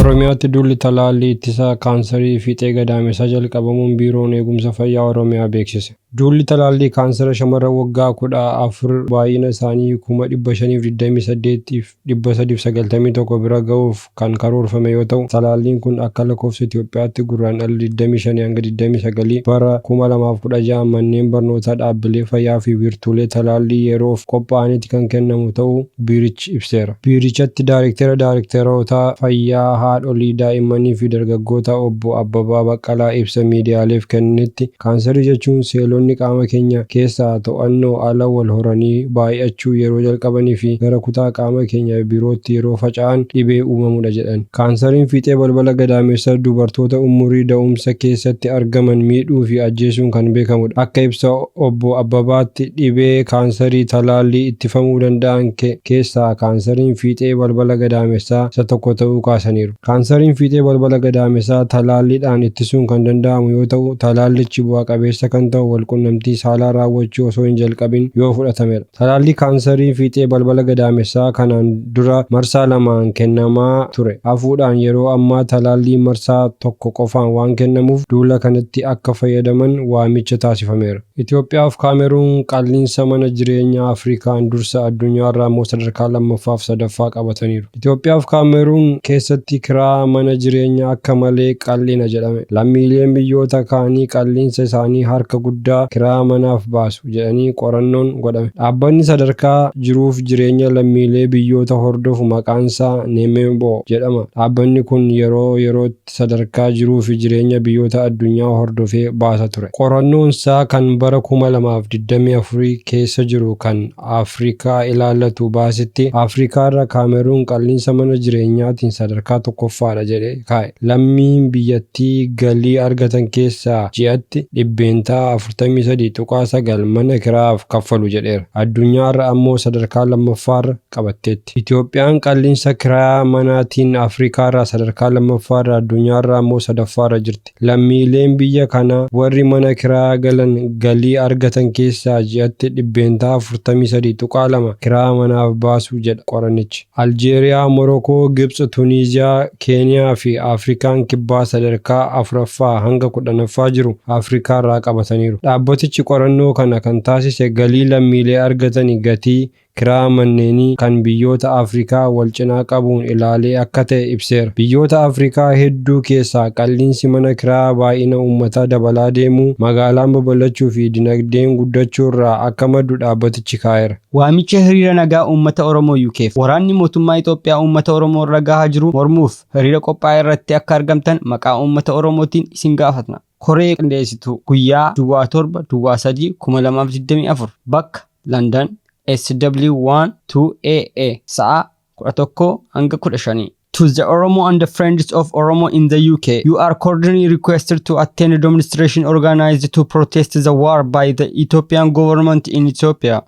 Oromiyaatti duulli talaallii ittisa kaansarii fiixee gadaameessaa jalqabamuun biiroon eegumsa fayyaa Oromiyaa beeksise. Duulli talaallii kaansara shamarran waggaa 14 baay'ina isaanii 528,391 bira ga'uuf kan karoorfame yoo ta'u, talaalliin kun akka lakkoofsa Itoophiyaatti guraandhala 25 hanga 29 bara 2016 manneen barnootaa, dhaabbilee fayyaa fi wiirtuulee talaallii yeroof qophaa'anitti kan kennamu ta'uu biirichi ibseera. Biirichatti Daayirekteerota fayyaa haadholii, daa'immanii fi dargaggoota obbo Abbabaa Baqqalaa ibsa miidiyaaleef kennetti kaansarii jechuun seelonni qaama keenya keessaa to'annoo ala wal horanii baay'achuu yeroo jalqabanii fi gara kutaa qaama keenya birootti yeroo faca'an dhibee uumamudha jedhan. Kaansariin fiixee balbala gadaameessaa dubartoota umurii da'umsa keessatti argaman miidhuu fi ajjeesuun kan beekamudha. Akka ibsa obbo Abbabaatti dhibee kaansarii talaallii ittifamuu danda'an keessaa kaansariin fiixee balbala gadaameessaa isa tokko ta'uu kaasaniiru. Kaansariin fiixee balbala gadaameessaa talaalliidhaan ittisuun kan danda'amu yoo ta'u, talaallichi bu'aa qabeessa kan ta'u walqunnamtii saalaa raawwachuu osoo hin jalqabin yoo fudhatamedha. Talaallii kaansarii fiixee balbala gadaameessaa kanaan dura marsaa lamaan kennamaa ture. Hafuudhaan yeroo ammaa talaallii marsaa tokko qofaan waan kennamuuf duula kanatti akka fayyadaman waamicha taasifameera. Itoophiyaa fi Kaameruun qalliinsa mana jireenyaa Afrikaan dursa addunyaarraa immoo sadarkaa lammaffaaf sadaffaa qabataniiru. Itoophiyaa fi Kaameruun keessatti kiraa mana jireenyaa akka malee qal'ina jedhame. Lammiileen biyyoota kaanii qalliinsa isaanii harka guddaa kiraa manaaf baasu jedhanii qorannoon godhame. Dhaabbanni sadarkaa jiruuf jireenya lammiilee biyyoota hordofu maqaan isaa Nemebo jedhama. Dhaabbanni kun yeroo yerootti sadarkaa jiruu fi jireenya biyyoota addunyaa hordofee baasa ture. Qorannoon isaa kan bara 2024 keessa jiru kan Afrikaa ilaallatu baasitti Afrikaarra Kaameruun qalliinsa mana jireenyaatiin sadarkaa tokkoffaadha jedhee kaa'e. Lammiin biyyattii galii argatan keessaa ji'atti dhibbeentaa 43.9 mana kiraaf kaffalu jedheera. Addunyaarra ammoo sadarkaa lammaffaarra qabatteetti. Itoophiyaan qalliinsa kiraa manaatiin Afrikaarraa sadarkaa lammaffaarra, addunyaarra ammoo sadaffaarra jirti. Lammiileen biyya kanaa warri mana kiraa galan galii argatan keessaa ji'atti dhibbeentaa 43.2 kiraa manaaf baasu jedha qoranichi. Aljeeriyaa, Morokoo, Gibxi, Tuniiziyaa, Keeniyaa fi Afrikaan kibbaa sadarkaa 4ffaa hanga 10ffaa jiru Afrikaarraa qabataniiru. Dhaabbatichi qorannoo kana kan taasise galii lammiilee argatanii gatii kiraa manneenii kan biyyoota Afrikaa wal cinaa qabuun ilaalee akka ta'e ibseera. Biyyoota Afrikaa hedduu keessaa qalliinsi mana kiraa baay'ina uummataa dabalaa deemuu, magaalaan babal'achuu fi dinagdeen guddachuu irraa akka maddu dhaabbatichi kaa'eera. Waamicha hiriira nagaa uummata Oromoo UK'f waraanni mootummaa Itoophiyaa uummata Oromoo irra gahaa jiru mormuuf hiriira qophaa'e irratti akka argamtan maqaa uummata Oromootiin isin gaafatna. Koree qindeessituu guyyaa Duwwaa 7 Duwwaa 3 2024 bakka London SW1 2AA sa'a 11 hanga 15. To the Oromo and the friends of Oromo in the UK, you are cordially requested to attend a demonstration organized to protest the war by the Ethiopian government in Ethiopia.